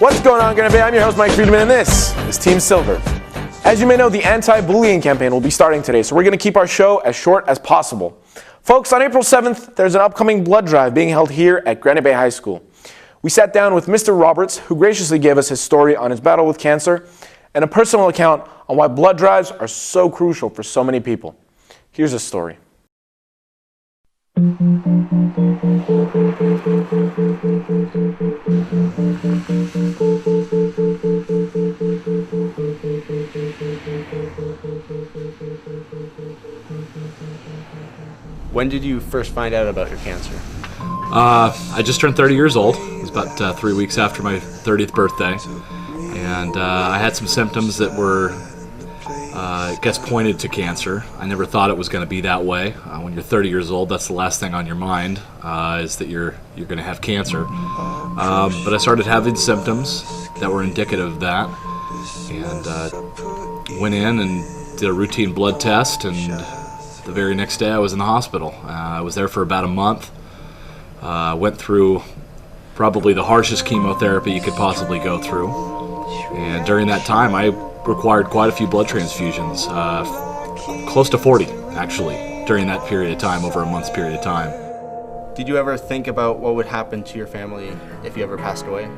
What's going on, Granite Bay? I'm your host, Mike Friedman, and this is Team Silver. As you may know, the anti-bullying campaign will be starting today, so we're going to keep our show as short as possible. Folks, on April 7th, there's an upcoming blood drive being held here at Granite Bay High School. We sat down with Mr. Roberts, who graciously gave us his story on his battle with cancer and a personal account on why blood drives are so crucial for so many people. Here's his story. When did you first find out about your cancer? I just turned 30 years old. It was about 3 weeks after my 30th birthday. And I had some symptoms that were, I guess, pointed to cancer. I never thought it was going to be that way. When you're 30 years old, that's the last thing on your mind, is that you're going to have cancer. But I started having symptoms that were indicative of that. And went in and did a routine blood test, and the very next day I was in the hospital. I was there for about a month. Went through probably the harshest chemotherapy you could possibly go through. And during that time I required quite a few blood transfusions, close to 40 actually, during that period of time, over a month's period of time. Did you ever think about what would happen to your family if you ever passed away?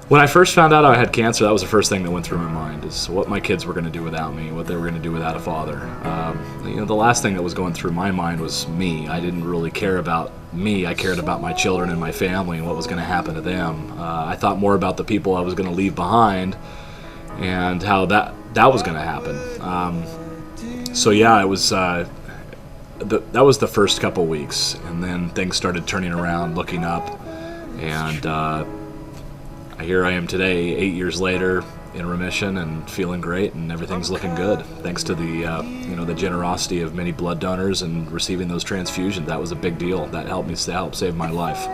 When I first found out I had cancer, that was the first thing that went through my mind, is what my kids were going to do without me, what they were going to do without a father. The last thing that was going through my mind was me. I didn't really care about me. I cared about my children and my family and what was going to happen to them. I thought more about the people I was going to leave behind and how that was going to happen. So yeah, it was that was the first couple weeks, and then things started turning around, looking up, and here I am today, 8 years later, in remission and feeling great, and everything's looking good. Thanks to the generosity of many blood donors and receiving those transfusions. That was a big deal. That helped save my life.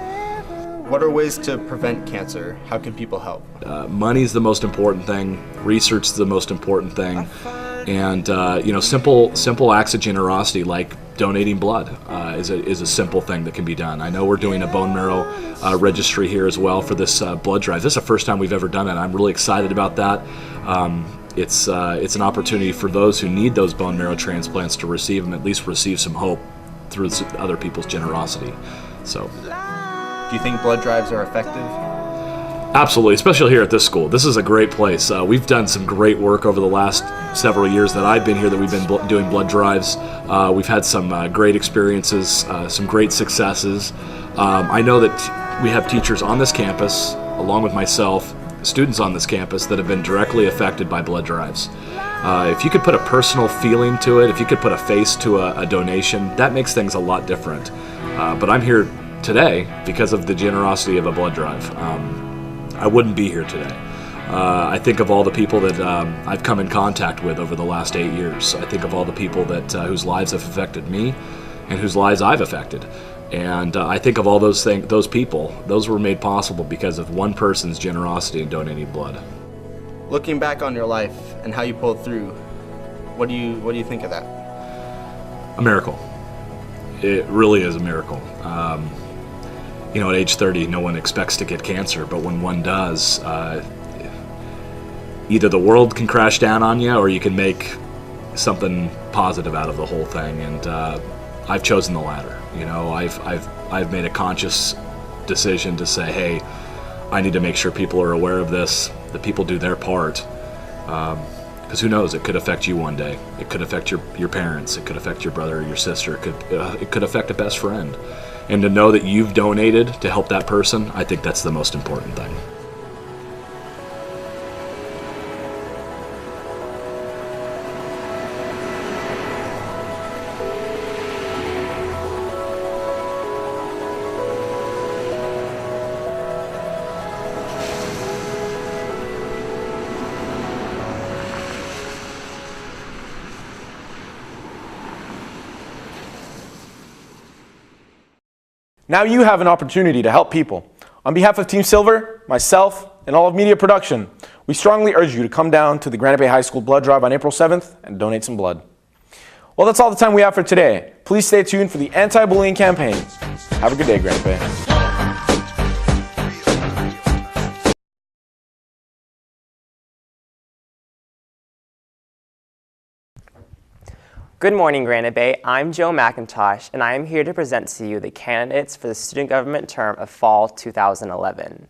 What are ways to prevent cancer? How can people help? Money's the most important thing. Research is the most important thing. And simple acts of generosity like donating blood is a simple thing that can be done. I know we're doing a bone marrow registry here as well for this blood drive. This is the first time we've ever done it. I'm really excited about that. It's an opportunity for those who need those bone marrow transplants to receive them, at least receive some hope through other people's generosity. So, do you think blood drives are effective? Absolutely, especially here at this school. This is a great place. We've done some great work over the last several years that I've been here, that we've been doing blood drives. We've had some great experiences, some great successes. I know that we have teachers on this campus, along with myself, students on this campus that have been directly affected by blood drives. If you could put a personal feeling to it, if you could put a face to a donation, that makes things a lot different. But I'm here today because of the generosity of a blood drive. I wouldn't be here today. I think of all the people that I've come in contact with over the last 8 years. I think of all the people that whose lives have affected me and whose lives I've affected. And I think of all those people. Those were made possible because of one person's generosity in donating blood. Looking back on your life and how you pulled through, what do you think of that? A miracle. It really is a miracle. At age 30, no one expects to get cancer, but when one does, either the world can crash down on you, or you can make something positive out of the whole thing. And I've chosen the latter. I've made a conscious decision to say, hey, I need to make sure people are aware of this, that people do their part. Because who knows, it could affect you one day. It could affect your parents. It could affect your brother or your sister. It could affect a best friend. And to know that you've donated to help that person, I think that's the most important thing. Now you have an opportunity to help people. On behalf of Team Silver, myself, and all of media production, we strongly urge you to come down to the Granite Bay High School blood drive on April 7th and donate some blood. Well, that's all the time we have for today. Please stay tuned for the anti-bullying campaign. Have a good day, Granite Bay. Good morning, Granite Bay. I'm Joe McIntosh, and I am here to present to you the candidates for the student government term of fall 2011.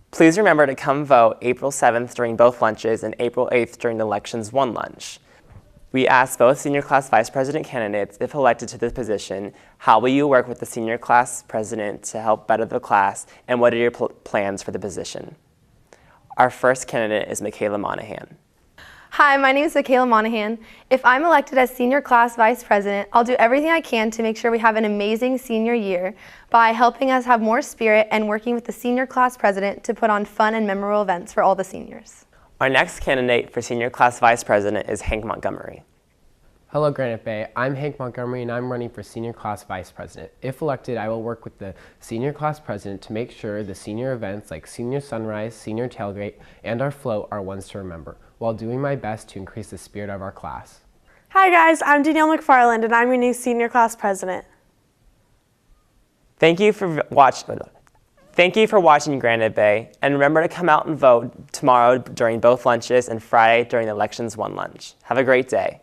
Please remember to come vote April 7th during both lunches and April 8th during the election's one lunch. We asked both senior class vice president candidates, if elected to this position, how will you work with the senior class president to help better the class, and what are your plans for the position? Our first candidate is Michaela Monaghan. Hi, my name is Michaela Monaghan. If I'm elected as Senior Class Vice President, I'll do everything I can to make sure we have an amazing senior year by helping us have more spirit and working with the Senior Class President to put on fun and memorable events for all the seniors. Our next candidate for Senior Class Vice President is Hank Montgomery. Hello, Granite Bay. I'm Hank Montgomery, and I'm running for Senior Class Vice President. If elected, I will work with the Senior Class President to make sure the senior events like Senior Sunrise, Senior Tailgate, and our float are ones to remember, while doing my best to increase the spirit of our class. Hi guys, I'm Danielle McFarland, and I'm your new Senior Class President. Thank you for watching Granite Bay, and remember to come out and vote tomorrow during both lunches and Friday during the election's one lunch. Have a great day.